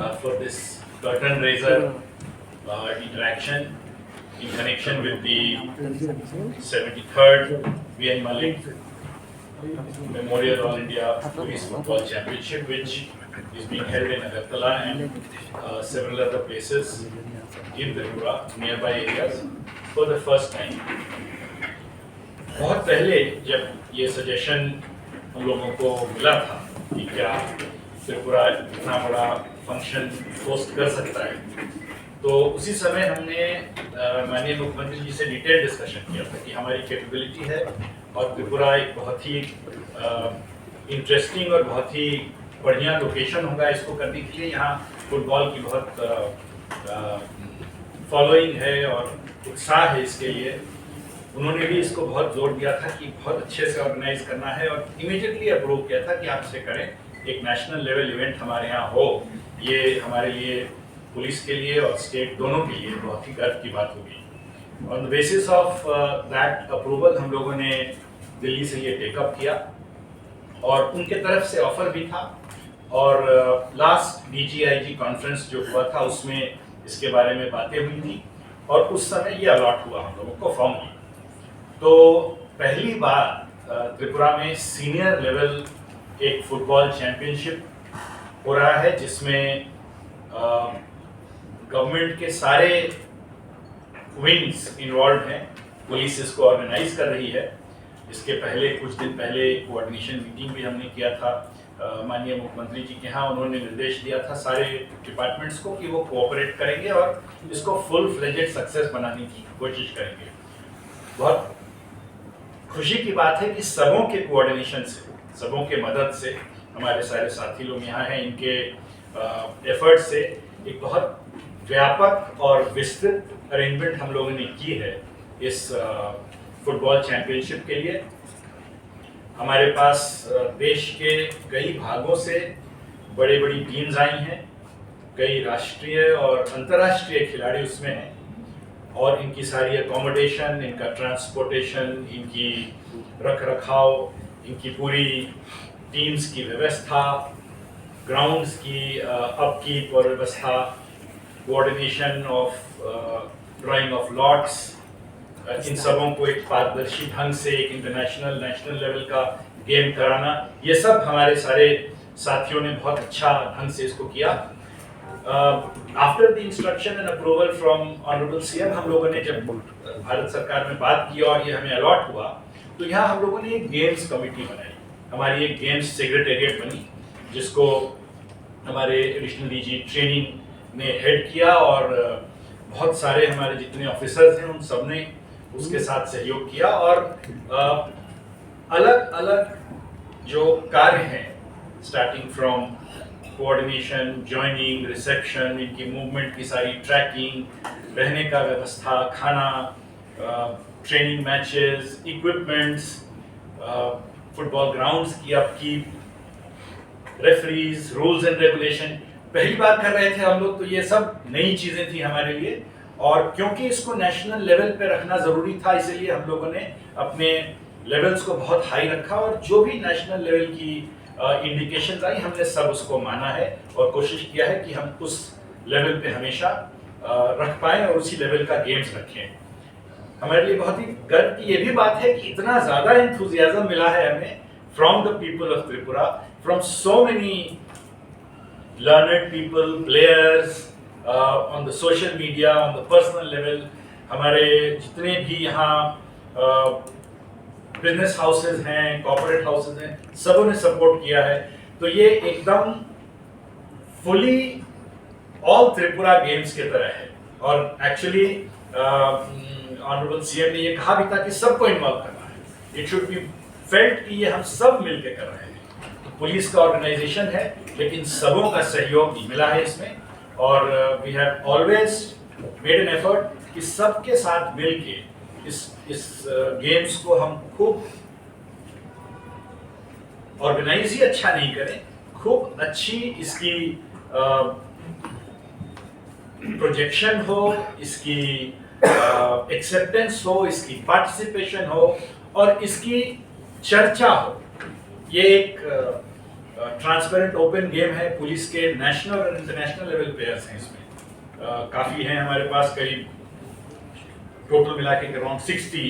for this curtain raiser interaction in connection with the 73rd VN Malik Memorial All India Police Football Championship, which is being held in Agartala and several other places in Tripura, nearby areas, for the first time. बहुत पहले जब ये suggestion हम लोगों को मिला था कि क्या त्रिपुरा इतना बड़ा फंक्शन होस्ट कर सकता है, तो उसी समय हमने माननीय मुख्यमंत्री जी से डिटेल डिस्कशन किया था कि हमारी कैपेबिलिटी है और त्रिपुरा एक बहुत ही इंटरेस्टिंग और बहुत ही बढ़िया लोकेशन होगा इसको करने के लिए। यहाँ फुटबॉल की बहुत फॉलोइंग है और उत्साह है इसके लिए। उन्होंने भी इसको बहुत जोर दिया था कि बहुत अच्छे से ऑर्गेनाइज करना है और इमीडिएटली अप्रूव किया था कि आप इसे करें, एक नेशनल लेवल इवेंट हमारे यहाँ हो। ये हमारे लिए, पुलिस के लिए और स्टेट दोनों के लिए बहुत ही गर्व की बात होगी। On the basis of that approval हम लोगों ने दिल्ली से ये टेकअप किया और उनके तरफ से ऑफर भी था और लास्ट DGIG कॉन्फ्रेंस जो हुआ था उसमें इसके बारे में बातें हुई थी और उस समय ये अलॉट हुआ हम लोगों को फॉर्म। तो पहली बार त्रिपुरा में सीनियर लेवल एक फुटबॉल चैंपियनशिप हो रहा है जिसमें गवर्नमेंट के सारे विंग्स इन्वॉल्व हैं। पुलिस इसको ऑर्गेनाइज कर रही है। इसके पहले कुछ दिन पहले कोऑर्डिनेशन मीटिंग भी हमने किया था माननीय मुख्यमंत्री जी के यहाँ। उन्होंने निर्देश दिया था सारे डिपार्टमेंट्स को कि वो कोऑपरेट करेंगे और इसको फुल फ्लेजेड सक्सेस बनाने की कोशिश करेंगे। बहुत खुशी की बात है कि सबों के कोऑर्डिनेशन से, सबों के मदद से, हमारे सारे साथी लोग यहाँ हैं, इनके एफर्ट से एक बहुत व्यापक और विस्तृत अरेंजमेंट हम लोगों ने की है इस फुटबॉल चैंपियनशिप के लिए। हमारे पास देश के कई भागों से बड़ी बड़ी टीम्स आई हैं, कई राष्ट्रीय और अंतर्राष्ट्रीय खिलाड़ी उसमें हैं और इनकी सारी अकोमोडेशन, इनका ट्रांसपोर्टेशन, इनकी रख रखाव, इनकी पूरी टीम्स की व्यवस्था, ग्राउंड्स की अपकीप और व्यवस्था, coordination of drawing of lots, इन सबों को एक पारदर्शी ढंग से एक इंटरनेशनल नेशनल लेवल का गेम कराना, ये सब हमारे सारे साथियों ने बहुत अच्छा ढंग से इसको किया। After the instruction and approval from honourable CM, हम लोगों ने जब भारत सरकार में बात की और ये हमें अलॉट हुआ, तो यहाँ हम लोगों ने एक गेम्स कमेटी बनाई। हमारी एक गेम्स सेक्रेटेरिएट बनी जिसको हमारे एडिशनल DG ट्रेनिंग ने हेड किया और बहुत सारे हमारे जितने ऑफिसर्स हैं उन सब ने उसके साथ सहयोग किया और अलग अलग जो कार्य हैं, starting from coordination, joining, reception, इनकी मूवमेंट की सारी ट्रैकिंग, रहने का व्यवस्था, खाना, training matches, equipments, football grounds की upkeep, referees, rules and regulation, पहली बार कर रहे थे हम लोग, तो ये सब नई चीजें थी हमारे लिए। और क्योंकि इसको नेशनल लेवल पे रखना जरूरी था, इसलिए हम लोगों ने अपने लेवल्स को बहुत हाई रखा और जो भी नेशनल लेवल की इंडिकेशंस आई हमने सब उसको माना है और कोशिश किया है कि हम उस लेवल पे हमेशा रख पाएं और उसी लेवल का गेम्स रखें। हमारे लिए बहुत ही गर्व की ये भी बात है कि इतना ज्यादा एंथुजियाज्म मिला है हमें from the people of Tripura, from so many learned people, players, on the social media, on the personal level, हमारे जितने भी यहाँ बिजनेस हाउसेज हैं, कॉर्पोरेट हाउसेज हैं, सबों ने सपोर्ट किया है। तो ये एकदम फुली ऑल त्रिपुरा गेम्स के तरह है और एक्चुअली ऑनरेबल CM ने ये कहा भी था कि सबको इन्वॉल्व करना है। इट शुड बी फेल्ट कि ये हम सब मिलकर कर रहे हैं। पुलिस का ऑर्गेनाइजेशन है लेकिन सबों का सहयोग भी मिला है इसमें और we have always made an effort कि सबके साथ मिलके इस गेम्स को हम खूब ऑर्गेनाइज ही अच्छा नहीं करें, खूब अच्छी इसकी प्रोजेक्शन हो, इसकी एक्सेप्टेंस हो, इसकी पार्टिसिपेशन हो और इसकी चर्चा हो। ये एक ट्रांसपेरेंट ओपन गेम है। पुलिस के नेशनल और इंटरनेशनल लेवल प्लेयर्स हैं इसमें, काफ़ी हैं हमारे पास, करीब टोटल मिला के अराउंड 60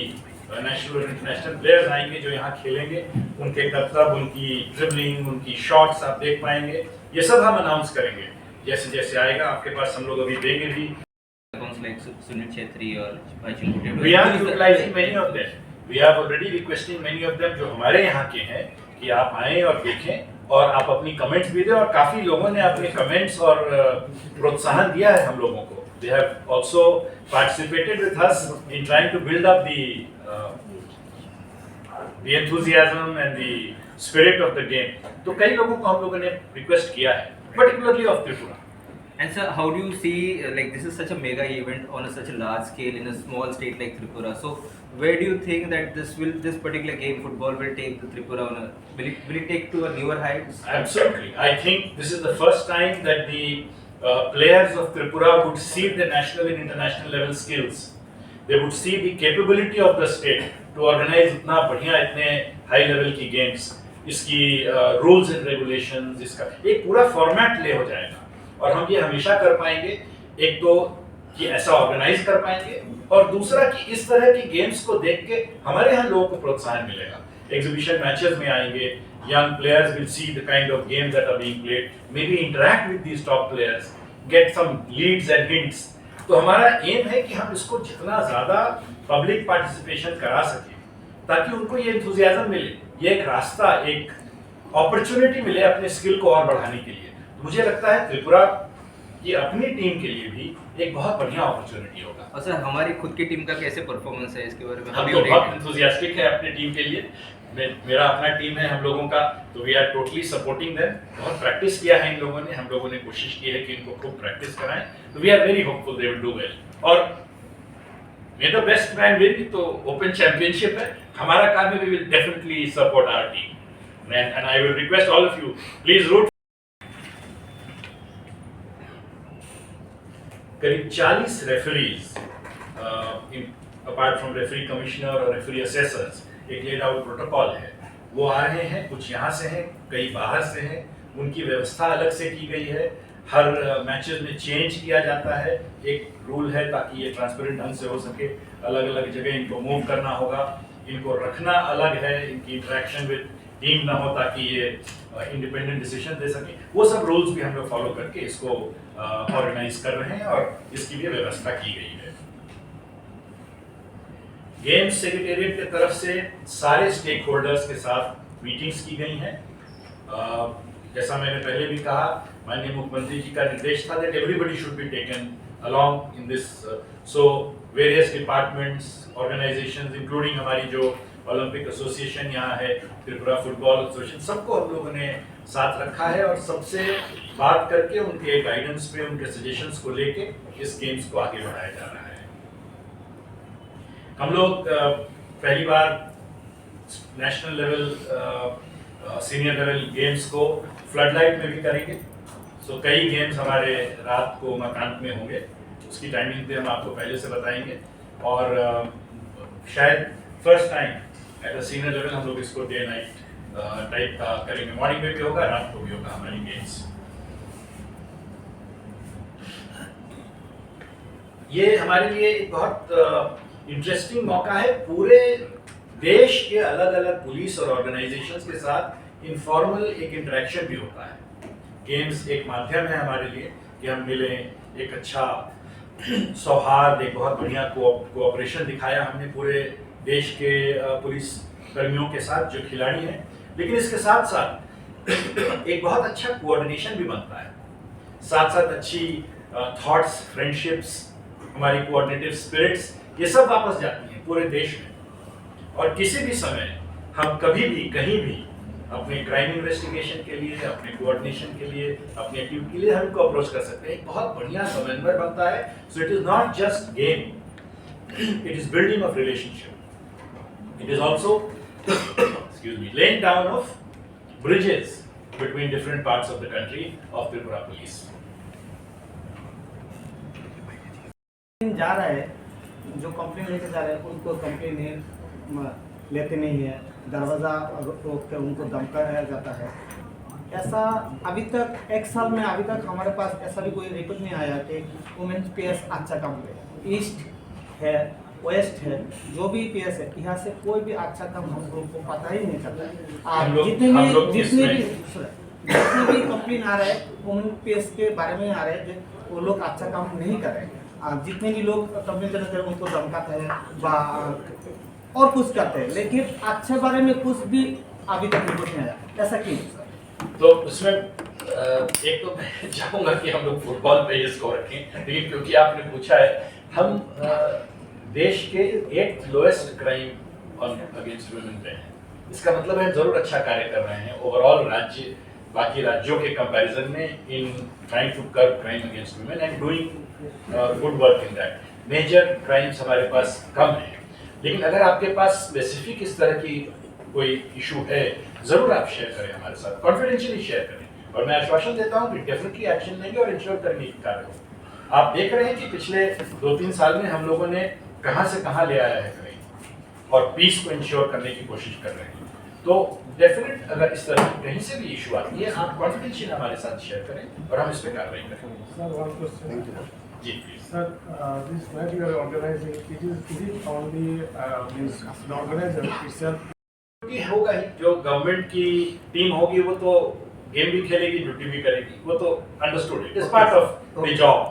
नेशनल और इंटरनेशनल प्लेयर्स आएंगे जो यहाँ खेलेंगे। उनके करतब, उनकी ड्रिबलिंग, उनकी शॉट्स आप देख पाएंगे। ये सब हम अनाउंस करेंगे जैसे जैसे आएगा आपके पास, हम लोग अभी देंगे भी। Like Sunil Chhetri or Bhajan Bhutia. We are utilizing many of them. We are already requesting many of them जो हमारे यहाँ के हैं कि आप आएं और देखें और आप अपनी कमेंट्स भी दें। और काफ़ी लोगों ने अपने कमेंट्स और प्रोत्साहन दिया है हम लोगों को। They have also participated with us in trying to build up the enthusiasm and the spirit of the game. तो कई लोगों को हम लोगों ने रिक्वेस्ट किया है, particularly of Tripura. And sir, how do you see like this is such a mega event on such a large scale in a small state like Tripura? So where do you think that this particular game football will take the Tripura on will it take to a newer heights? Absolutely. I think this is the first time that the players of Tripura would see the national and international level skills. They would see the capability of the state to organize इतना बढ़िया, इतने high level की games. इसकी rules and regulations, इसका एक पूरा format ले हो जाएगा। और हम ये हमेशा कर पाएंगे, एक तो कि ऐसा ऑर्गेनाइज कर पाएंगे, और दूसरा कि इस तरह की गेम्स को देख के हमारे यहाँ लोगों को प्रोत्साहन मिलेगा। एग्जीबिशन मैचेस में आएंगे, young players will see the kind of games that are being played, may be interact with these top players, get some leads and hints. तो हमारा एम है कि हम इसको जितना ज़्यादा पब्लिक पार्टिसिपेशन करा सकें ताकि उनको ये एंथुसियाज्म मिले, ये एक रास्ता, एक अपॉर्चुनिटी मिले अपने स्किल को और बढ़ाने के लिए। मुझे लगता है त्रिपुरा की अपनी टीम के लिए भी एक बहुत बढ़िया अपॉर्चुनिटी होगा। और सर हमारी खुद की टीम का कैसे परफॉर्मेंस है इसके बारे में? हम तो बहुत एंथुसियास्टिक है अपनी टीम के लिए। मेरा अपना टीम है हम लोगों का, तो we are totally supporting them. बहुत प्रैक्टिस किया है इन लोगों ने, हम लोगों ने कोशिश की है कि इनको खूब प्रैक्टिस कराएं, तो we are very hopeful they will do well. और may the best man win, तो ओपन चैंपियनशिप है, हमारा काम है, we will definitely support our team and I will request all of you, please root. करीब 40 referees apart from referee commissioner और referee assessors, एक laid out protocol है, वो आ रहे हैं। कुछ यहाँ से हैं, कई बाहर से हैं, उनकी व्यवस्था अलग से की गई है। हर मैचेस में चेंज किया जाता है, एक रूल है ताकि ये ट्रांसपेरेंट ढंग से हो सके। अलग अलग जगह इनको मूव करना होगा, इनको रखना अलग है, इनकी इंटरेक्शन विद टीम ना हो ताकि ये इंडिपेंडेंट डिसीजन दे सके। वो सब रूल्स भी हम लोग फॉलो करके इसको ऑर्गेनाइज कर रहे हैं और इसकी भी व्यवस्था की गई है। गेम्स सेक्रेटेरिएट की तरफ से सारे स्टेक होल्डर्स के साथ मीटिंग्स की गई हैं। जैसा मैंने पहले भी कहा, माननीय मुख्यमंत्री जी का निर्देश था that everybody should be taken along in this, so various departments, organisations, including हमारी जो ओलंपिक एसोसिएशन यहाँ है, त्रिपुरा फुटबॉल एसोसिएशन, सबको हम लोगों ने साथ रखा है और सबसे बात करके उनके गाइडेंस पे, उनके सजेशंस को लेके इस गेम्स को आगे बढ़ाया जा रहा है। हम लोग पहली बार national level, senior level games को फ्लड लाइट में भी करेंगे। सो कई गेम्स हमारे रात को मकान में होंगे, उसकी टाइमिंग पे हम आपको पहले से बताएंगे। और शायद first time at a senior level हम लोग इसको डे नाइट टाइप का करेंगे, मॉर्निंग में भी होगा, रात को भी होगा हमारी गेम्स। ये हमारे लिए एक बहुत इंटरेस्टिंग मौका है। पूरे देश के अलग अलग पुलिस और ऑर्गेनाइजेशंस के साथ इनफॉर्मल एक इंटरेक्शन भी होता है। गेम्स एक माध्यम है हमारे लिए कि हम मिलें, एक अच्छा सौहार्द, एक बहुत बढ़िया कोऑपरेशन दिखाया हमने पूरे देश के पुलिस कर्मियों के साथ जो खिलाड़ी हैं। लेकिन इसके साथ साथ एक बहुत अच्छा कोऑर्डिनेशन भी बनता है, साथ साथ अच्छी थॉट्स, फ्रेंडशिप्स, हमारी कोऑर्डिनेटिव स्पिरिट्स, ये सब वापस जाती हैं पूरे देश में। और किसी भी समय हम कभी भी कहीं भी अपने क्राइम इन्वेस्टिगेशन के लिए, अपने कोऑर्डिनेशन के लिए, अपनी एक्टिविटी के लिए हम इनको अप्रोच कर सकते हैं। एक बहुत बढ़िया समन्वय बनता है। So it is not just game, it is building of relationship, it is also laying down of bridges between different parts of the country of Tripura Police. जा रहा है, जो कंप्लेन लेके जा रहे हैं उनको कंप्लेन लेते नहीं है, दरवाज़ा रोक कर उनको धमकाया जाता है। ऐसा अभी तक एक साल में अभी तक हमारे पास ऐसा भी कोई रिपोर्ट नहीं आया कि वुमेन्स पीएस अच्छा काम करे। ईस्ट है, वेस्ट है, जो भी पीएस है, यहाँ से कोई भी अच्छा काम हम लोग को पता ही नहीं चलता है। हम लोग जितने भी कंप्लेन आ रहे हैं वुमेन पीएस के बारे में आ रहे हैं कि वो लोग अच्छा काम नहीं कर रहे हैं। जितने भी लोग कंप्लेन करते हैं उनको धमकाते हैं और कुछ करते हैं, लेकिन अच्छे बारे में कुछ भी अभी तक रिपोर्ट नहीं आया। ऐसा क्यों? तो उसमें एक तो मैं चाहूंगा कि हम लोग फुटबॉल पे इसको रखें, लेकिन क्योंकि आपने पूछा है, हम देश के 8th lowest crime against women पे हैं। इसका मतलब है जरूर अच्छा कार्य कर रहे हैं ओवरऑल राज्य बाकी राज्यों के कंपैरिजन में in trying to curb crime against women and doing good work in that. Major crimes हमारे पास कम है, लेकिन अगर आपके पास स्पेसिफिक इस तरह की कोई इशू है जरूर आप शेयर करें हमारे साथ, कॉन्फिडेंशियली शेयर करें, और मैं आश्वासन देता हूं कि डेफिनेटली एक्शन लेंगे और इंश्योर करने की कार्य हो। आप देख रहे हैं कि पिछले 2-3 साल में हम लोगों ने कहां से कहां ले आया है क्राइम और पीस को इंश्योर करने की कोशिश कर रहे हैं। तो डेफिनेट अगर इस तरह की कहीं से भी इशू आती है आप कॉन्फिडेंशियल हमारे साथ शेयर करें और हम इस पे कार्रवाई करें। Sir, one question. जी please. Sir, this match you are organizing, is it only means the organizer itself? Duty होगा ही, जो गवर्नमेंट की टीम होगी वो तो गेम भी खेलेगी, ड्यूटी भी करेगी, वो तो understood, it is part of the job.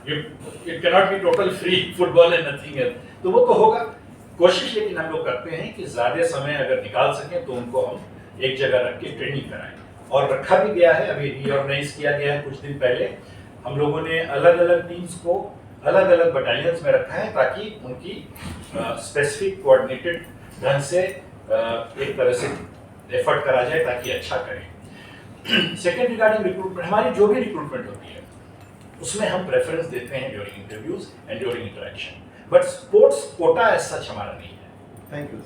It can not be total free football and nothing else, तो वो तो होगा। कोशिश लेकिन हम लोग करते हैं कि ज्यादा समय अगर निकाल सकें तो उनको हम एक जगह रख के ट्रेनिंग कराएं, और रखा भी गया है, अभी रीऑर्गेनाइज किया गया है कुछ दिन पहले। हम लोगों ने अलग अलग टीम्स को अलग अलग बटालियंस में रखा है ताकि उनकी स्पेसिफिक कोऑर्डिनेटेड ढंग से एक तरह से एफर्ट करा जाए ताकि अच्छा करें। सेकेंड रिगार्डिंग रिक्रूटमेंट, हमारी जो भी रिक्रूटमेंट होती है उसमें हम प्रेफरेंस देते हैं during interviews and during interaction, but sports quota as such हमारा नहीं है। Thank you.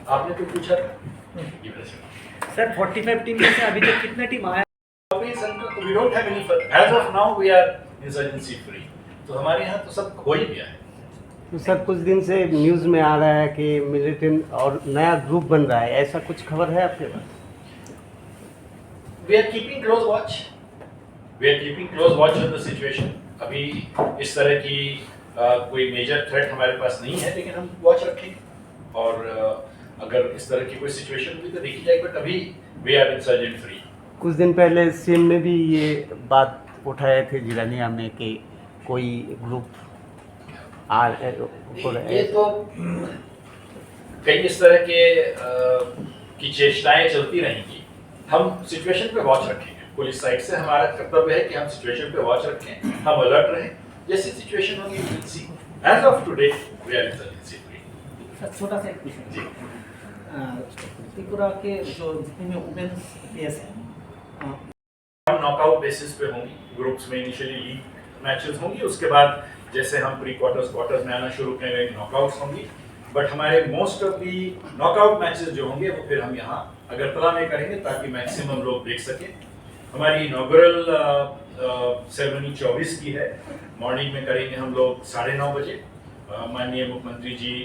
आपने तो पूछा था ये वैसे। सर 45 टीम में से अभी तक कितना टीम आया? We don't have any, as of now we are insurgency free, तो हमारे यहाँ तो सब हो ही गया है। तो सर कुछ दिन से न्यूज़ में आ रहा है कि मिलिटेंट और नया ग्रुप बन रहा है, ऐसा कुछ खबर है आपके पास? We are keeping close watch. We are keeping close watch on the situation. अभी इस तरह की कोई मेजर थ्रेट हमारे पास नहीं है, लेकिन हम वॉच रखेंगे और अगर इस तरह की कोई सिचुएशन हुई तो देखी जाएगी, बट अभी वी आर इंसर्जेंट फ्री। कुछ दिन पहले सीएम ने भी ये बात उठाए थे जिलानिया में कि कोई ग्रुप ये तो कई इस तरह के की चेष्टाएं चलती रहेंगी। हम सिचुएशन पे वॉच रखेंगे, पुलिस साइड से हमारा कर्तव्य है कि हम सिचुएशन पे वॉच रखें, हम अलर्ट रहें, जैसी सिचुएशन होगी we will see. As of today we are insurgency free. Sir छोटा सा एक क्वेश्चन जी, त्रिपुरा के जो जितने में वुमेन्स पीएस हैं हम नॉकआउट बेसिस पे होंगी, ग्रुप्स में इनिशियली लीग मैचेस होंगी, उसके बाद जैसे हम प्री क्वार्टर्स में आना शुरू करेंगे नॉकआउट्स होंगी, बट हमारे most of the knockout matches जो होंगे वो फिर हम यहाँ अगरतला में करेंगे ताकि मैक्सिमम लोग देख सकें। हमारी इनॉग्रल सेरेमनी 24 की है, मॉर्निंग में करेंगे हम लोग 9:30 बजे। माननीय मुख्यमंत्री ji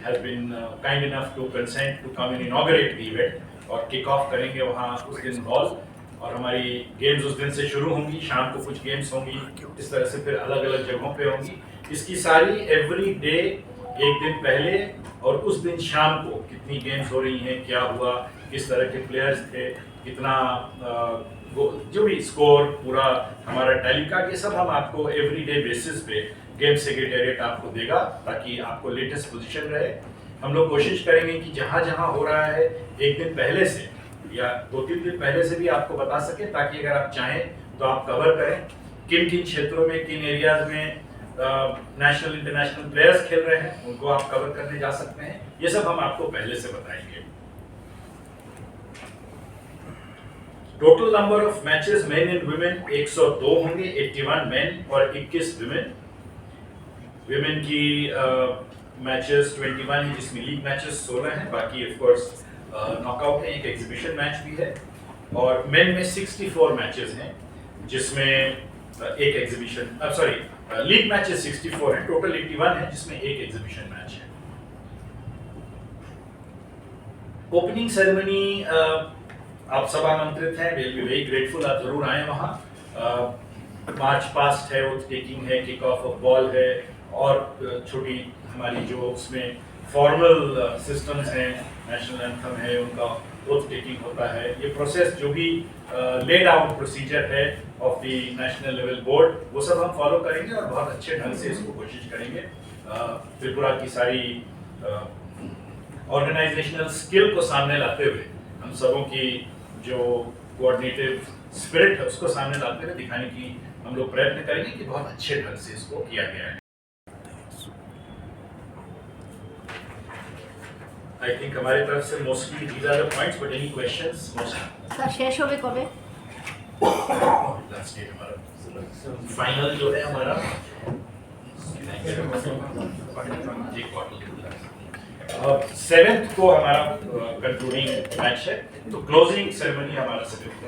have been kind enough to consent to come and inaugurate the event और किक ऑफ करेंगे वहाँ उस दिन हॉल, और हमारी गेम्स उस दिन से शुरू होंगी, शाम को कुछ गेम्स होंगी, इस तरह से फिर अलग अलग जगहों पे होंगी। इसकी सारी एवरी डे एक दिन पहले और उस दिन शाम को कितनी गेम्स हो रही हैं, क्या हुआ, किस तरह के प्लेयर्स थे, कितना जो भी स्कोर, पूरा हमारा टैली कार्ड, ये सब हम आपको एवरी डे बेसिस पे गेम सेक्रेटेरिएट आपको देगा ताकि आपको लेटेस्ट पोजीशन रहे। हम लोग कोशिश करेंगे कि जहाँ जहाँ हो रहा है एक दिन पहले से या 2-3 दिन पहले से भी आपको बता सके, ताकि अगर आप चाहें तो आप कवर करें किन किन क्षेत्रों में, किन एरियाज में नेशनल इंटरनेशनल प्लेयर्स खेल रहे हैं, उनको आप कवर करने जा सकते हैं। ये सब हम आपको पहले से बताएंगे। Total number of matches main and women 102 होंगे, 81 मेन और 21 वुमेन। वुमेन की मैचेस 21 है, जिसमें लीग मैचेस 16 हैं, बाकी ऑफ कोर्स नॉकआउट है, एक एग्जीबिशन मैच भी है। और मेन में 64 मैचेस हैं, जिसमें एक एग्जीबिशन लीग मैचेस 64 हैं, टोटल 81 है, जिसमें एक एग्जीबिशन मैच है। ओपनिंग सेरेमनी आप सब आमंत्रित हैं, विल बी वेरी ग्रेटफुल, आप जरूर आएँ वहाँ। मार्च पास्ट है, ओथ टेकिंग है, किक ऑफ ऑफ बॉल है, और छोटी हमारी जो उसमें फॉर्मल सिस्टम्स हैं, नेशनल एंथम है, उनका ओथ टेकिंग होता है। ये प्रोसेस जो भी लेड आउट प्रोसीजर है of the national level board, वो सब हम फॉलो करेंगे और बहुत अच्छे ढंग से इसको कोशिश करेंगे। त्रिपुरा की सारी ऑर्गेनाइजेशनल स्किल को सामने लाते हुए, हम सबों की जो कोऑर्डिनेटिव स्पिरिट है उसको सामने लाते हुए दिखाने की हम लोग प्रयत्न करेंगे कि बहुत अच्छे ढंग से इसको किया गया है। आई थिंक हमारी तरफ से mostly these are the points, but any questions most sir शेष होवे कबे? लास्ट डेट हमारा फाइनल जो है हमारा 7th को हमारा कंक्लूडिंग मैच है, तो क्लोजिंग सेरेमनी हमारा 7th को।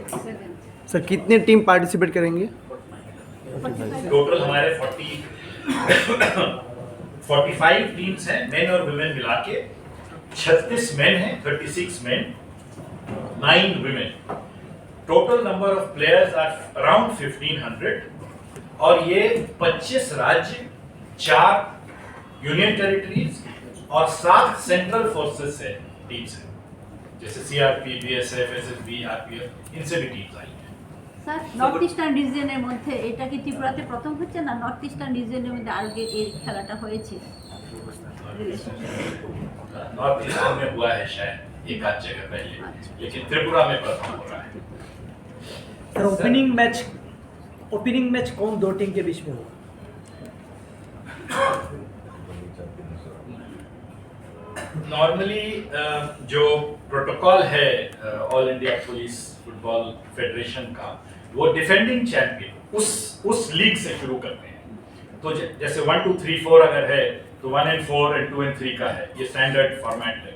सर कितने टीम पार्टिसिपेट करेंगे? टोटल हमारे 45 टीम्स हैं, मेन और वुमेन मिला के। 36 मेन हैं, 36 men, 9 women. Total number of players are around 1500, और ये 25 राज्य, 4 यूनियन टेरिटरीज और 7 सेंट्रल फोर्सेस है टीम्स हैं, जैसे सीआरपी, बीएसएफ, एसएसबी, आरपीएफ, इनसे भी टीम्स आई हैं। স্যার নর্থ ইস্টার্ন রিজিয়নের মধ্যে এটা কি ত্রিপুরাতে প্রথম হচ্ছে না? নর্থ ইস্টার্ন রিজিয়নের মধ্যে আগে এই খেলাটা হয়েছে? नॉर्थ ईस्ट में हुआ है शायद एक आध जगह पहले, लेकिन त्रिपुरा में प्रथम हो रहा है। सर ओपनिंग मैच कौन दो टीम के बीच में होगा? नॉर्मली जो प्रोटोकॉल है all India police football federation का, वो डिफेंडिंग चैंपियन उस लीग से शुरू करते हैं। तो जैसे 1 2 3 4 अगर है तो 1 and 4 and 2 and 3 का है, ये स्टैंडर्ड फॉर्मेट है।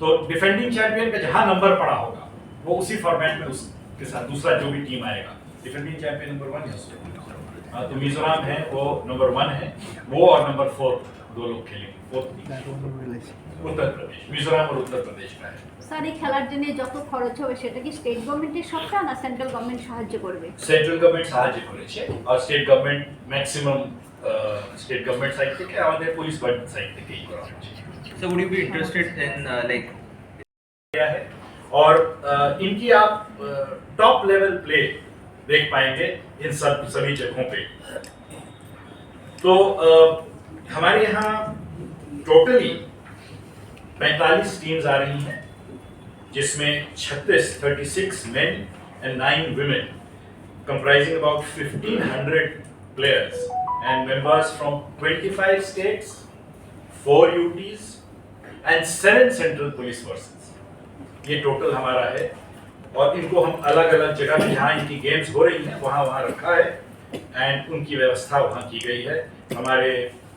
तो डिफेंडिंग चैंपियन का जहां नंबर पड़ा होगा वो उसी फॉर्मेट में उसके साथ दूसरा जो भी टीम आएगा, डिफेंडिंग चैंपियन नंबर 1 है। तो मिजोरम है वो नंबर 1 है, वो और नंबर 4 दो लोग खेलेंगे। 4th उत्तर प्रदेश, मिजोरम और उत्तर प्रदेश का है। স্যার এই খেলার জন্য যত খরচ হবে সেটা কি স্টেট গভর্নমেন্টের সবটা না সেন্ট্রাল গভর্নমেন্ট সাহায্য করবে? সেন্ট্রাল গভর্নমেন্ট সাহায্য করেছে, আর state government maximum state government side থেকে, আমাদের পুলিশ বাজেট সাইড থেকেই করা হচ্ছে। So would you be interested in like क्या है, और इनकी आप टॉप लेवल प्ले देख पाएंगे इन सभी जगहों पे। तो हमारे यहाँ टोटली 45 टीम्स आ रही हैं, जिसमें 36 men and 9 women, comprising about 1500 players and members from 25 states, 4 UTs and 7 central police forces। ये टोटल हमारा है, और इनको हम अलग अलग जगह में जहाँ इनकी गेम्स हो रही हैं वहाँ रखा है, एंड उनकी व्यवस्था वहाँ की गई है। हमारे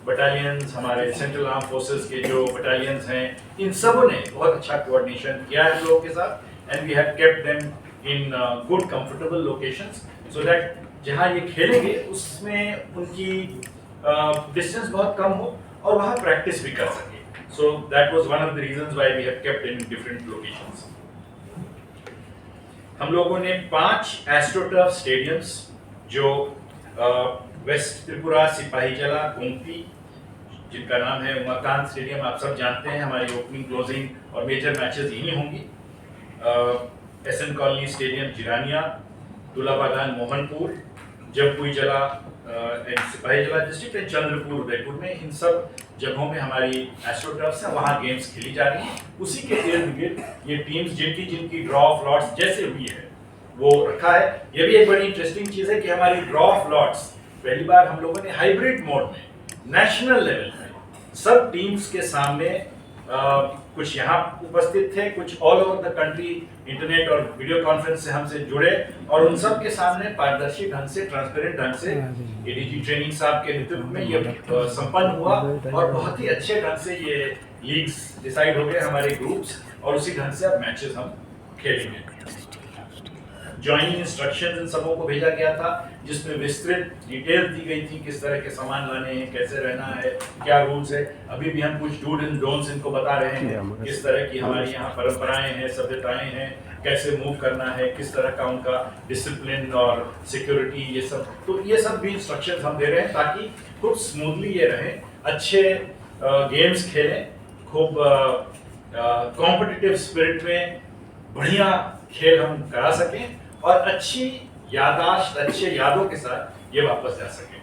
बटालियंस, हमारे सेंट्रल आर्म फोर्सेस के जो बटालियंस हैं, इन सब ने बहुत अच्छा कोऑर्डिनेशन किया है हम लोगों के साथ, and we have kept them in good comfortable locations, so that जहाँ ये खेलेंगे उसमें उनकी डिस्टेंस बहुत कम हो और वहाँ प्रैक्टिस भी कर सके। So that was one of the reasons why we have kept in different locations. हम लोगों ने 5 एस्ट्रोटर्फ स्टेडियम्स, जो वेस्ट त्रिपुरा, सिपाहीजला, गोमती, जिनका नाम है उमाकांत स्टेडियम, आप सब जानते हैं, हमारी ओपनिंग, क्लोजिंग और मेजर मैचेस यहीं होंगी। SN colony stadium Jirania, Dulabagan Mohanpur, Jampuijala and Sepahijala district and Chandrapur Udaipur में, इन सब जगहों में हमारी एस्ट्रोटर्फ्स हैं, वहाँ गेम्स खेली जा रही हैं। उसी के इर्द गिर्द ये टीम्स जिनकी ड्रॉ ऑफ लॉट्स जैसे हुई है वो रखा है। ये भी एक बड़ी इंटरेस्टिंग चीज़ है कि हमारी ड्रॉ ऑफ लॉट्स पहली बार हम लोगों ने हाइब्रिड मोड में नेशनल लेवल पे सब टीम्स के सामने, कुछ यहाँ उपस्थित थे, कुछ all over the country internet और वीडियो कॉन्फ्रेंस से हमसे जुड़े, और उन सब के सामने पारदर्शी ढंग से, ट्रांसपेरेंट ढंग से एडीजी ट्रेनिंग साहब के नेतृत्व में ये संपन्न हुआ, और बहुत ही अच्छे ढंग से ये लीग्स डिसाइड हो गए, हमारे ग्रुप्स, और उसी ढंग से अब मैचेस हम खेलेंगे। ज्वाइनिंग इंस्ट्रक्शंस इन सबों को भेजा गया था, जिसमें विस्तृत डिटेल दी गई थी, किस तरह के सामान लाने हैं, कैसे रहना है, क्या रूल्स है। अभी भी हम कुछ डूज एंड डोंट्स इनको बता रहे हैं, किस तरह की हमारी यहाँ परंपराएं हैं, सभ्यताएं हैं, कैसे मूव करना है, किस तरह का उनका डिसिप्लिन और सिक्योरिटी, ये सब, तो ये सब भी इंस्ट्रक्शंस हम दे रहे हैं ताकि खूब स्मूथली ये रहे, अच्छे गेम्स खेलें, खूब कॉम्पिटिटिव स्पिरिट में बढ़िया खेल हम करा सकें और अच्छी यादाश्त, अच्छे यादों के साथ ये वापस जा सकें।